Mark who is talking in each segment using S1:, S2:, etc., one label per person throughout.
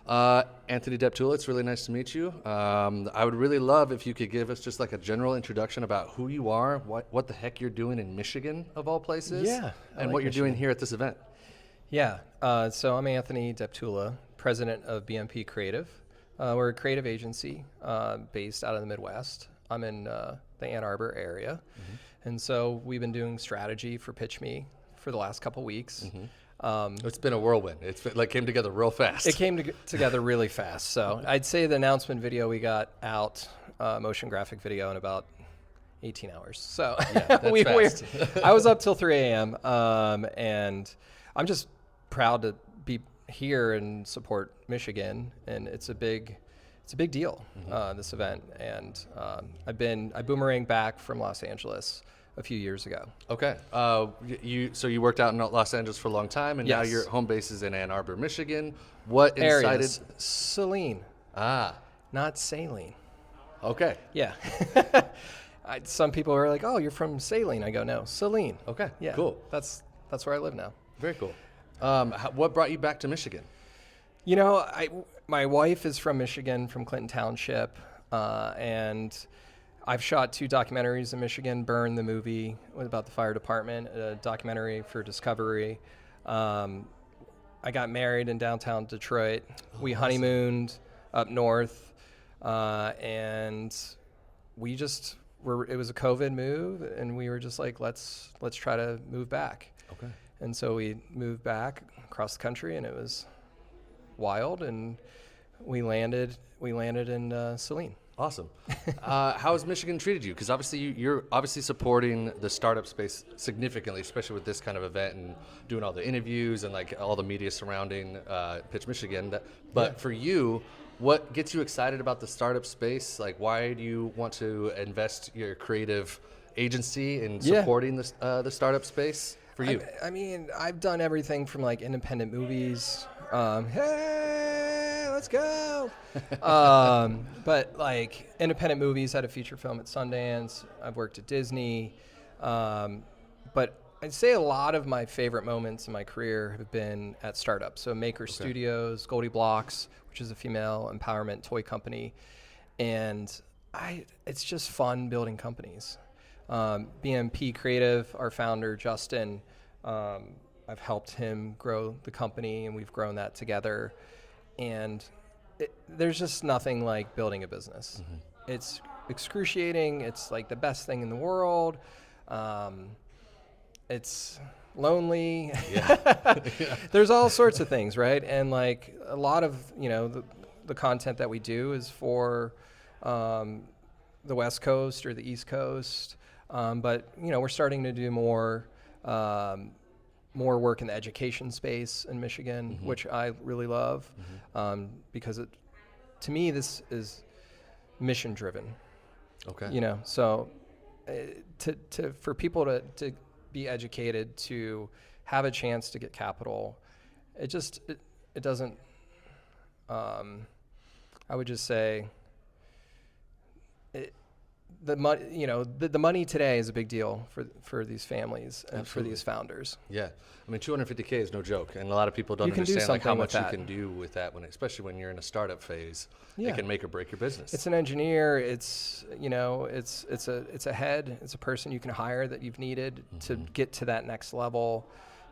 S1: Anthony Deptula, it's really nice to meet you. I would really love if you could give us just like a general introduction about who you are, what the heck you're doing in Michigan, of all places,
S2: Yeah,
S1: and what you're doing here at this event.
S2: Yeah, so I'm Anthony Deptula, president of BMP Creative. We're a creative agency based out of the Midwest. I'm in the Ann Arbor area, and so we've been doing strategy for PitchMI for the last couple weeks.
S1: It's been a whirlwind. Came together real fast.
S2: It came together really fast. So I'd say the announcement video we got out, motion graphic video, in about 18 hours. So
S1: yeah, that's fast.
S2: I was up till 3 a.m. And I'm just proud to be here and support Michigan, and it's a big deal, this event. And I boomeranged back from Los Angeles a few years ago.
S1: Okay. So you worked out in Los Angeles for a long time, and now
S2: Yes.
S1: your home base is in Ann Arbor, Michigan. What
S2: Areas.
S1: incited?
S2: Saline, not saline.
S1: Okay.
S2: Yeah. Some people are like, "Oh, you're from Saline." I go, "No, Saline."
S1: Okay.
S2: Yeah.
S1: Cool.
S2: That's where I live now.
S1: Very cool. What brought you back to Michigan?
S2: You know, my wife is from Michigan, from Clinton Township, and I've shot 2 documentaries in Michigan. Burn, the movie, was about the fire department, a documentary for Discovery. I got married in downtown Detroit. We honeymooned up north, and we just it was a COVID move, and we were just like, let's try to move back.
S1: Okay.
S2: And so we moved back across the country, and it was wild, and we landed in Saline.
S1: Awesome. How has Michigan treated you? Because obviously you're obviously supporting the startup space significantly, especially with this kind of event and doing all the interviews and like all the media surrounding Pitch Michigan. But for you, what gets you excited about the startup space? Like, why do you want to invest your creative agency in supporting the startup space for you?
S2: I mean, I've done everything from like independent movies. Hey, let's go. But like independent movies, had a feature film at Sundance. I've worked at Disney. But I'd say a lot of my favorite moments in my career have been at startups. So Maker Studios, Goldie Blocks, which is a female empowerment toy company. And it's just fun building companies. BMP Creative, our founder, Justin, I've helped him grow the company, and we've grown that together. And there's just nothing like building a business. It's excruciating. It's like the best thing in the world. It's lonely.
S1: Yeah.
S2: There's all sorts of things, right? And like a lot of, the content that we do is for the West Coast or the East Coast. But, we're starting to do more work in the education space in Michigan, which I really love, because to me, this is mission driven.
S1: Okay.
S2: So for people to be educated, to have a chance to get capital, it doesn't, I would just say, the money today is a big deal for these families and
S1: Absolutely.
S2: for these founders.
S1: Yeah, I mean, $250K is no joke, and a lot of people don't
S2: You can do
S1: understand like how
S2: something
S1: much
S2: with
S1: you
S2: that.
S1: can do with that especially when you're in a startup phase.
S2: Yeah.
S1: It can make or break your business.
S2: It's an engineer. It's a head. It's a person you can hire that you've needed to get to that next level,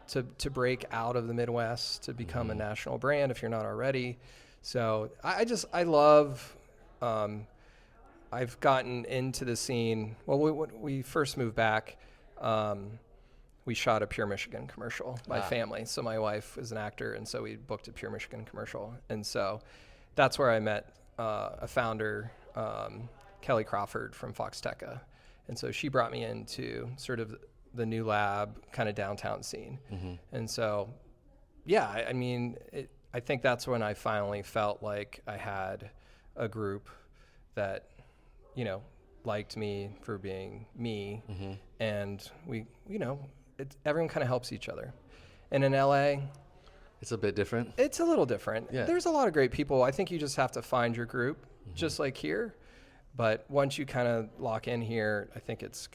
S2: to break out of the Midwest, to become a national brand if you're not already. So I love. I've gotten into the scene. Well, when we first moved back, we shot a Pure Michigan commercial, my family. So my wife is an actor, and so we booked a Pure Michigan commercial. And so that's where I met a founder, Kelly Crawford from Foxteca. And so she brought me into sort of the new lab kind of downtown scene. And so, yeah, I think that's when I finally felt like I had a group that, liked me for being me. And we, everyone kind of helps each other. And in LA,
S1: It's a bit different.
S2: it's a little different.
S1: Yeah.
S2: There's a lot of great people. I think you just have to find your group, just like here. But once you kind of lock in here, I think it's,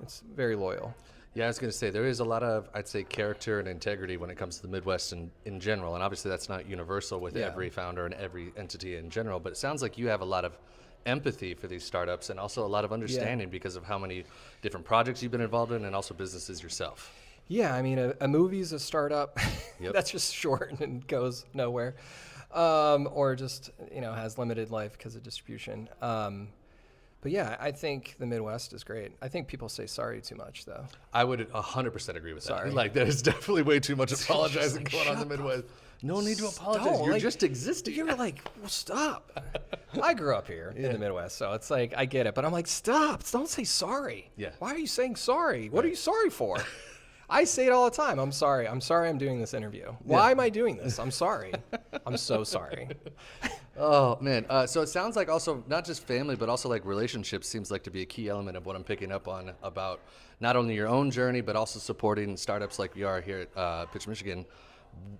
S2: it's very loyal.
S1: Yeah, I was going to say there is a lot of, I'd say, character and integrity when it comes to the Midwest in general. And obviously that's not universal with every founder and every entity in general. But it sounds like you have a lot of empathy for these startups and also a lot of understanding because of how many different projects you've been involved in and also businesses yourself.
S2: Yeah, I mean, a movie's a startup that's just short and goes nowhere, or just, has limited life because of distribution. But yeah, I think the Midwest is great. I think people say sorry too much, though.
S1: I would 100% agree with that.
S2: Sorry.
S1: Like, there's definitely way too much apologizing going on in the Midwest. No need to apologize. You're just existing.
S2: You're like, well, stop. I grew up here in the Midwest, so it's like, I get it. But I'm like, stop. Don't say sorry.
S1: Yeah.
S2: Why are you saying sorry? What are you sorry for? I say it all the time. I'm sorry. I'm sorry I'm doing this interview. Why am I doing this? I'm sorry. I'm so sorry.
S1: Oh, man. So it sounds like also not just family, but also like relationships seems like to be a key element of what I'm picking up on about not only your own journey, but also supporting startups like we are here at Pitch Michigan.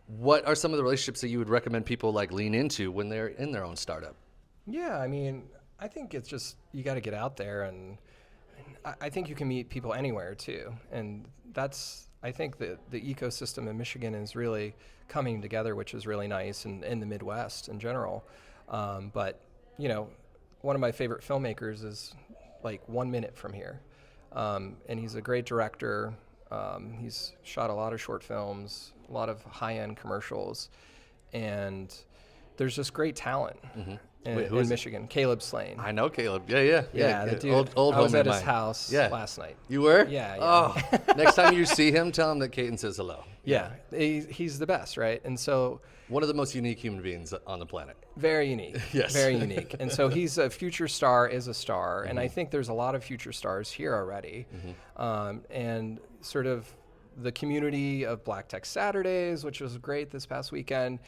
S1: What are some of the relationships that you would recommend people like lean into when they're in their own startup?
S2: Yeah, I mean, I think it's just, you got to get out there, and I think you can meet people anywhere too. And I think the ecosystem in Michigan is really coming together, which is really nice, and in the Midwest in general. But, one of my favorite filmmakers is like 1 minute from here. And he's a great director. He's shot a lot of short films, a lot of high-end commercials, and there's just great talent in Michigan. Caleb Slane.
S1: I know Caleb. Yeah.
S2: The dude.
S1: Old
S2: I was
S1: homie
S2: at
S1: of
S2: his
S1: mine.
S2: house
S1: Yeah.
S2: last night.
S1: You were?
S2: Yeah.
S1: Oh, next time you see him, tell him that Caton says hello.
S2: Yeah, he's the best, right? And so
S1: one of the most unique human beings on the planet.
S2: very unique.
S1: Yes.
S2: Very unique. And so he's a future star, is a star, and I think there's a lot of future stars here already. And sort of the community of Black Tech Saturdays, which was great this past weekend,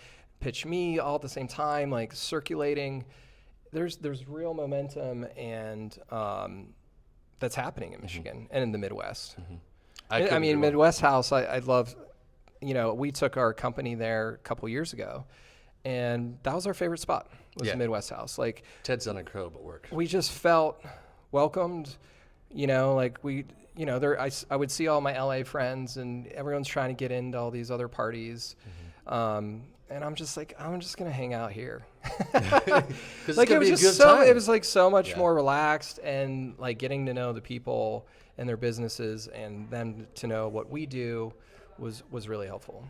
S2: PitchMI all at the same time, like circulating. There's real momentum and that's happening in Michigan and in the Midwest. I mean, Midwest House, I love, we took our company there a couple years ago, and that was our favorite spot, was the Midwest House. Like,
S1: Ted's done incredible work.
S2: we just felt welcomed, like I would see all my LA friends, and everyone's trying to get into all these other parties. And I'm just like, I'm just going to hang out here. Like, it was just it was like so much more relaxed, and like getting to know the people and their businesses, and them to know what we do was really helpful.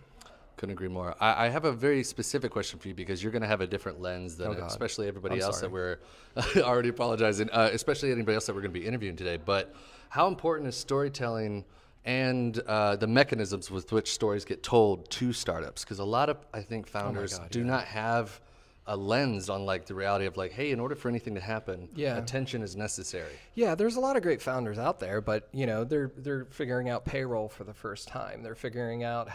S1: Couldn't agree more. I have a very specific question for you, because you're going to have a different lens than especially everybody else that we're already apologizing, especially anybody else that we're going to be interviewing today. But how important is storytelling and the mechanisms with which stories get told to startups? Because a lot of, I think, founders do not have a lens on like the reality of like, hey, in order for anything to happen, attention is necessary. Yeah,
S2: there's a lot of great founders out there, but they're figuring out payroll for the first time. They're figuring out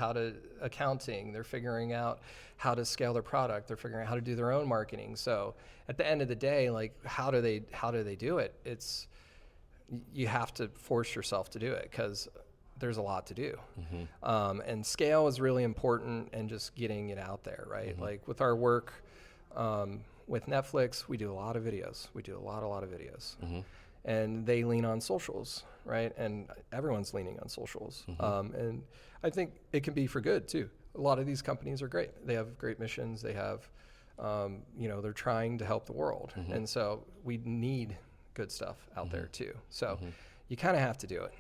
S2: accounting. They're figuring out how to scale their product. They're figuring out how to do their own marketing. So at the end of the day, like, how do they do it? You have to force yourself to do it, because there's a lot to do. And scale is really important, and just getting it out there, right? Like with our work with Netflix, we do a lot of videos. We do a lot of videos. And they lean on socials, right? And everyone's leaning on socials. And I think it can be for good too. A lot of these companies are great. They have great missions. They have, they're trying to help the world. And so we need good stuff out there too. So you kind of have to do it.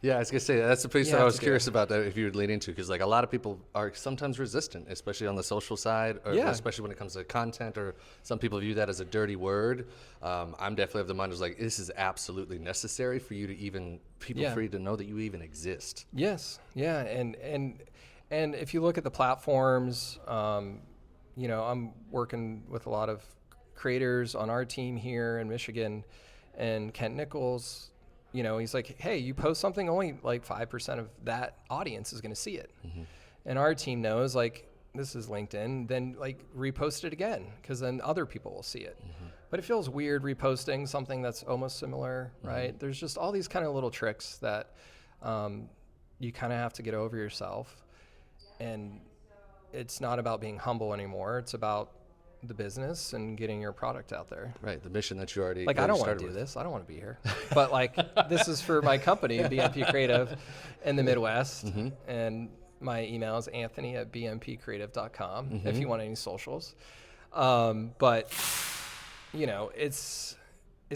S1: Yeah, I was going to say, that's the piece that I was curious about, that if you would lean into, because like a lot of people are sometimes resistant, especially on the social side, or especially when it comes to content, or some people view that as a dirty word. I'm definitely of the mind, like, this is absolutely necessary for you to even, for you to know that you even exist.
S2: Yes, yeah, and if you look at the platforms, I'm working with a lot of creators on our team here in Michigan, and Kent Nichols, he's like, hey, you post something, only like 5% of that audience is going to see it. And our team knows, like, this is LinkedIn, then like repost it again, because then other people will see it. But it feels weird reposting something that's almost similar, right? There's just all these kind of little tricks that you kind of have to get over yourself. And it's not about being humble anymore. It's about the business and getting your product out there.
S1: Right, the mission that you already
S2: Like, I don't want to do this. I don't want to be here. But like, this is for my company, BMP Creative, in the Midwest. And my email is anthony@bmpcreative.com if you want any socials. But you know, it's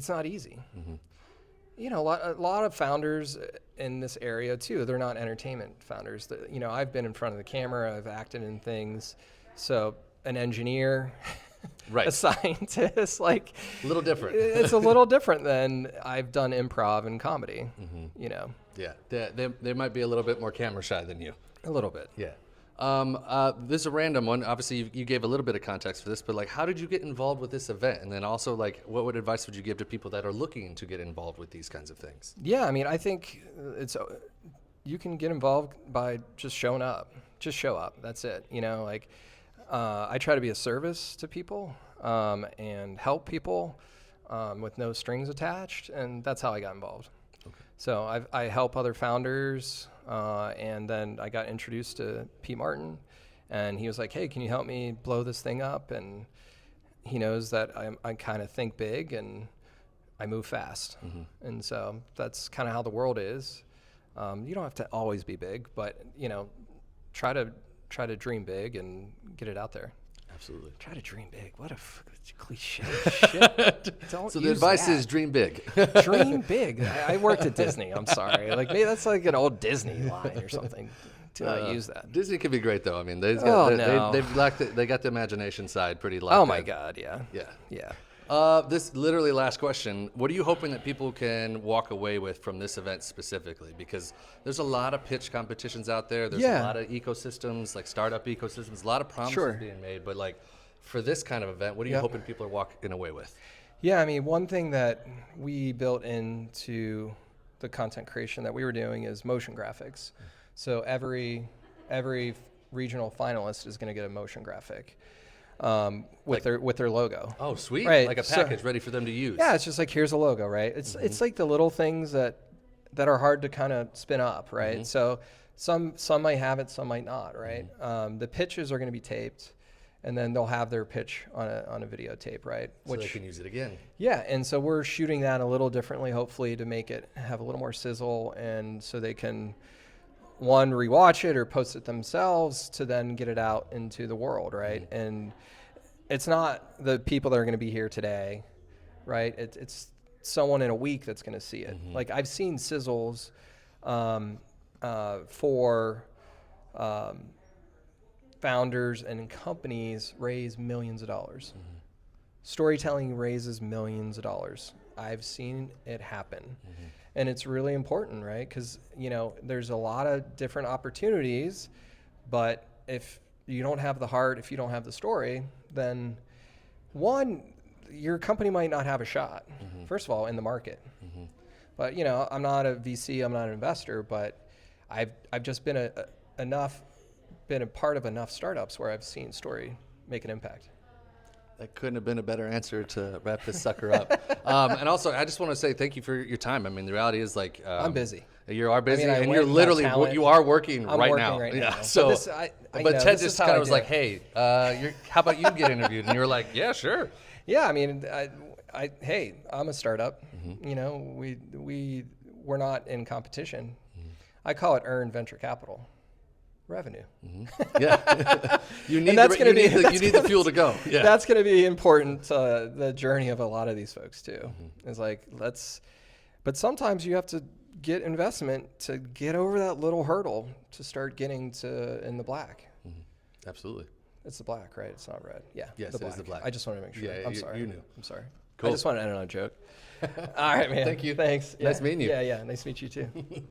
S2: not easy. You know, a lot of founders in this area too, they're not entertainment founders. You know, I've been in front of the camera, I've acted in things. So an engineer,
S1: right,
S2: a scientist, like
S1: a little different.
S2: It's a little different than I've done improv and comedy, you know.
S1: Yeah, they might be a little bit more camera shy than you.
S2: A little bit.
S1: Yeah. This is a random one. Obviously, you gave a little bit of context for this, but like, how did you get involved with this event? And then also, like, what advice would you give to people that are looking to get involved with these kinds of things?
S2: Yeah, I mean, I think you can get involved by just showing up. Just show up. That's it. You know, like, I try to be a service to people and help people with no strings attached, and that's how I got involved. Okay. So I help other founders. And then I got introduced to Pete Martin, and he was like, "Hey, can you help me blow this thing up?" And he knows that I kind of think big and I move fast. And so that's kind of how the world is. You don't have to always be big, but you know, try to dream big and get it out there.
S1: Absolutely.
S2: Try to dream big. What a cliche shit.
S1: So the advice is dream big.
S2: Dream big. I worked at Disney. I'm sorry. Like, maybe that's like an old Disney line or something. Do not use that.
S1: Disney can be great though. I mean, they got the imagination side pretty locked.
S2: Oh my God, yeah.
S1: Yeah. This literally last question. What are you hoping that people can walk away with from this event specifically? Because there's a lot of pitch competitions out there. There's a lot of ecosystems, like startup ecosystems, a lot of promises being made. But like, for this kind of event, what are you hoping people are walking away with?
S2: Yeah, I mean, one thing that we built into the content creation that we were doing is motion graphics. So every regional finalist is going to get a motion graphic. With their logo.
S1: Oh, sweet!
S2: Right.
S1: Like a package ready for them to use.
S2: Yeah, it's just like, here's a logo, right? It's like the little things that are hard to kind of spin up, right? So some might have it, some might not, right? The pitches are going to be taped, and then they'll have their pitch on a videotape, right?
S1: So they can use it again.
S2: Yeah, and so we're shooting that a little differently, hopefully, to make it have a little more sizzle, and so they can rewatch it or post it themselves to then get it out into the world, right? And it's not the people that are going to be here today, right? It's someone in a week that's going to see it. Like, I've seen sizzles for founders and companies raise millions of dollars. Storytelling raises millions of dollars. I've seen it happen. And it's really important, right? Because, you know, there's a lot of different opportunities, but if you don't have the heart, if you don't have the story, then your company might not have a shot, first of all, in the market. But, you know, I'm not a VC, I'm not an investor, but I've just been a part of enough startups where I've seen story make an impact.
S1: That couldn't have been a better answer to wrap this sucker up. And also, I just want to say thank you for your time. I mean, the reality is, like,
S2: I'm busy.
S1: You are busy,
S2: I mean,
S1: and you're literally you are working
S2: I'm
S1: right
S2: working
S1: now.
S2: right
S1: yeah.
S2: now.
S1: So, but Ted
S2: this
S1: just
S2: is how
S1: kind
S2: I
S1: of was
S2: do
S1: like,
S2: it.
S1: "Hey, how about you get interviewed?" And you were like, "Yeah, sure."
S2: Yeah, I mean, hey, I'm a startup. You know, we're not in competition. I call it earned venture capital revenue.
S1: Yeah, you need
S2: that's
S1: you need the fuel to go. Yeah,
S2: that's going to be important to the journey of a lot of these folks too. It's like, but sometimes you have to get investment to get over that little hurdle to start getting in the black.
S1: Absolutely.
S2: It's the black, right? It's not red. Yeah.
S1: Yes, it is the black.
S2: I just want to make sure.
S1: Yeah,
S2: I'm sorry.
S1: You knew.
S2: I'm sorry.
S1: Cool.
S2: I just wanted to end on a joke. All right, man.
S1: Thank you.
S2: Thanks.
S1: Nice meeting you.
S2: Yeah. Nice to meet you too.